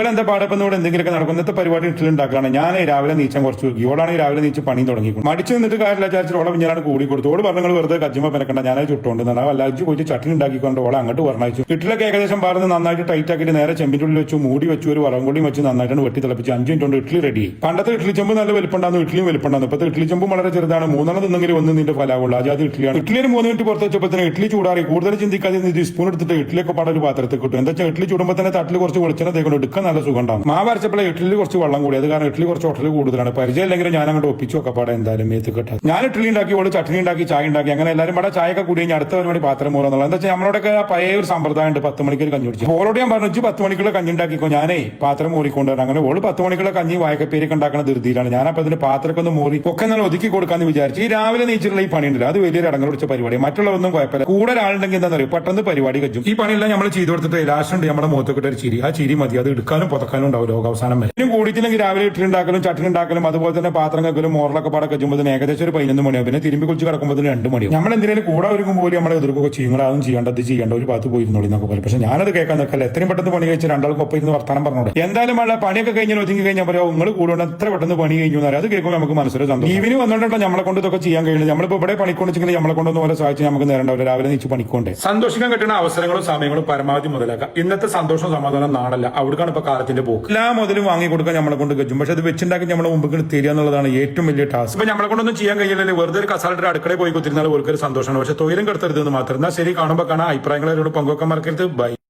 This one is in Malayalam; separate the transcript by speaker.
Speaker 1: മകൾ എന്താ പാടപ്പെടുന്നോട് എന്തെങ്കിലുമൊക്കെ നടക്കുന്നത്തെ പരിപാടി ഇട്ടിലുണ്ടാക്കുകയാണ്. ഞാൻ രാവിലെ നീച്ചാൻ കുറച്ച് നോക്കി, ഓളാണ് രാവിലെ നീച്ച് പണി തുടങ്ങി. മടിച്ചു നിന്നിട്ട് കാര്യമില്ല ചാച്ചി ഓളെ ഞാനാണ് കൂടി കൊടുത്തു. ഓട് പറഞ്ഞു വെറുതെ കജ്ജുമ്പോ പെനക്കണ്ട, ഞാനത് ചുട്ടുകൊണ്ട് വല്ലാജ് പോയിട്ട് ചട്ടിനി ഉണ്ടാക്കിക്കൊണ്ട് ഓളെ അങ്ങോട്ട് പറഞ്ഞയച്ചു. ഇട്ടിലൊക്കെ ഏകദേശം പറഞ്ഞ് നന്നായിട്ട് ടൈറ്റ് ആക്കിയിട്ട് നേരെ ചെമ്പിന്റെ ഉള്ളിൽ വെച്ചു മൂടി വെച്ചു, ഒരു വറങ്കൊള്ളിയും വെച്ച് നന്നായിട്ടാണ് വെട്ടി തിളപ്പിച്ച് 5 മിനിറ്റ് കൊണ്ട് ഇഡ്ഡലി റെഡി. പണ്ടത്തെ ഇഡ്ഡലി ചെമ്പ് നല്ല വലിപ്പുണ്ടായിരുന്നു, ഇഡ്ഡലിയും വലിപ്പുണ്ടായിരുന്നു. ഇപ്പത്തെ ഇഡ്ഡലി ചെമ്പും വളരെ ചെറുതാണ്, 3 തിന്നെങ്കിലും ഒന്ന് നിന്റെ ഫലാവുള്ളൂ. ആദ്യം ഇഡ്ഡലിയാണ്. ഇഡ്ഡലി ഒരു 3 മിനിറ്റ് പുറത്ത് വെച്ചപ്പോൾ തന്നെ ഇഡ്ഡലി ചൂടാറി. കൂടുതൽ ചിന്തിക്കാതെ സ്പൂൺ എടുത്തിട്ട് ഇഡ്ഡലിയൊക്കെ പാടെ ഒരു പാത്രത്തിൽ കിട്ടും. എന്താ വെച്ചാൽ ഇഡ്ഡലി ചൂടുമ്പോൾ തന്നെ തട്ടിൽ കുറച്ച് വെളിച്ചെണ്ണ തേക്കൊണ്ട് എടുക്കാൻ നല്ല സുഖം ഉണ്ടാവും. മാവ് അരച്ചപ്പോൾ ഇഡ്ഡലി കുറച്ച് വെള്ളം കൂടി, അത് കാരണം ഇഡ്ഡലി കുറച്ച് ഒട്ടൽ കൂടുതലാണ്. പരിചയമില്ലെങ്കിൽ ഞാൻ അങ്ങോട്ട് ഒപ്പിച്ചു ഒക്കെ പാടെ എന്തായാലും മേത്ത് കിട്ടാം. ഞാൻ ഇഡ്ഡലി ഉണ്ടാക്കി, ഓള് ചട്നി ഉണ്ടാക്കി, ചായ ഉണ്ടാക്കി. അങ്ങനെ എല്ലാവരും പാടെ ചായയൊക്കെ കൂടി കഴിഞ്ഞാൽ അടുത്ത പരിപാടി പാത്രം മൂറുന്നുള്ളത്. എന്താ വെച്ചാൽ നമ്മളോടൊക്കെ പഴയ ഒരു സമ്പ്രദായം ഉണ്ട്, 10 മണിക്ക് കഞ്ഞി കുടിച്ചു. ഓളോട് ഞാൻ പറഞ്ഞു 10 മണിക്കുള്ള കഞ്ഞി ഉണ്ടാക്കിക്കോ, ഞാനേ പാത്രം മൂറിക്കൊണ്ടുവരാം. അങ്ങനെ ഓള് 10 മണിക്കുള്ള കഞ്ഞി വായക്കപ്പേരൊക്കെ ഉണ്ടാക്കുന്ന ധൃതിയിലാണ്. ഞാനപ്പോൾ അതിന് പാത്രമൊക്കെ ഒന്ന് മൂറി ഒക്കെ നല്ല ഒതുക്കി കൊടുക്കാന്ന് വിചാരിച്ചു. ഈ രാവിലെ നീച്ചിട്ടുള്ള ഈ പണിയുണ്ടല്ലോ, അത് വലിയൊരു അടങ്ങൽ പിടിച്ച പരിപാടി. മറ്റുള്ളതൊന്നും കുഴപ്പമില്ല. കൂടെ ഒരാളുണ്ടെങ്കിൽ എന്താ പറയുക, പെട്ടെന്ന് പരിപാടി കജ്ജും. ഈ പണിയെല്ലാം നമ്മൾ ചെയ്തു കൊടുത്തിട്ട് ലാസ്റ്റ് ഉണ്ട് നമ്മുടെ മുഖത്തൊക്കെ ഒരു ചിരി. ആ ചിരി മതി, അത് എടുക്കാനും പുതക്കാനും ഉണ്ടാവും ലോകാവസാനം വരെ. ഇതിനും കൂടിയിട്ടില്ലെങ്കിൽ രാവിലെ ഇഡ്ഡലി ഉണ്ടാക്കലും ചട്ടിനി ഉണ്ടാക്കലും അതുപോലെ തന്നെ പാത്രം കക്കലും മോറലൊക്കെ പാടെ കജ്ജുമ്പോൾ ഏകദേശം ഒരു 11 മണിയാവും. പിന്നെ തിരുമ്പി കുളിച്ച് കിടക്കുമ്പോൾ 2 മണിയാവും. നമ്മൾ എന്തിനും കൂടെ ഒരുങ്ങുമ്പോൾ പോലും നമ്മളെ എതിർക്കൊക്കെ ചെയ്യും, അതും ചെയ്യേണ്ടത് ചെയ്യേണ്ട, ഒരു ഭാഗത്ത് പോയിരുന്നോളി എന്നൊക്കെ പറയും. പക്ഷെ ഞാനത് കേൾക്കാൻ നിൽക്കല്ല, എത്രയും പെട്ടെന്ന് പണി കഴിച്ച് രണ്ടാൾക്കൊപ്പം ഇരുന്ന് വർത്താനം പറഞ്ഞോടെ. എന്തായാലും ഉള്ള പണിയൊക്കെ കഴിഞ്ഞാൽ ഒതുങ്ങി കഴിഞ്ഞാൽ പറയാം നിങ്ങൾ കൂടെ എത്ര പെട്ടെന്ന് പണി കഴിഞ്ഞു എന്ന് പറയാം. അത് കേൾക്കുമ്പോൾ നമുക്ക് മനസ്സിലായി സന്തോഷം. ഇവന് വന്നോണ്ടോ നമ്മളെ കൊണ്ട് ഇതൊക്കെ ചെയ്യാൻ കഴിയുന്നത്. നമ്മളിപ്പോൾ ഇവിടെ പണിക്കൊണ്ടിച്ചെങ്കിൽ നമ്മളെ കൊണ്ടൊന്നും പോലെ സഹായിച്ച് നമുക്ക് നേരണ്ടാവില്ല. രാവിലെ നീച്ച് പണിക്കൊണ്ടേ സന്തോഷിക്കാൻ കിട്ടുന്ന അവസരങ്ങളും സമയങ്ങളും പരമാവധി മുതലാക്കാം. ഇന്നത്തെ സന്തോഷവും സമാധാനം നാടല്ല, അവിടേക്കാണ് ഇപ്പൊ കാലത്തിന്റെ പോക്ക്. എല്ലാ മുതലും വാങ്ങി കൊടുക്കാൻ നമ്മളെ കൊണ്ട് കഴിയും. പക്ഷെ അത് വെച്ചുണ്ടാക്കി നമ്മളെ മുമ്പിൽ തരിക എന്നുള്ളതാണ് ഏറ്റവും വലിയ ടാസ്ക്. ഇപ്പൊ നമ്മളെ കൊണ്ടൊന്നും ചെയ്യാൻ കഴിയില്ലല്ലേ, വെറുതെ ഒരു കസാലിന്റെ അടുക്കളയിൽ പോയി കുത്തിരുന്നാൽ ഒരു സന്തോഷമാണ്. പക്ഷെ തൊഴിലും കെടുത്തരുത് എന്ന് മാത്രം. എന്നാൽ ശരി, കാണുമ്പോൾ കാണാൻ അഭിപ്രായങ്ങളോട് പങ്കുവെക്കാൻ മറക്കരുത്. ബൈ.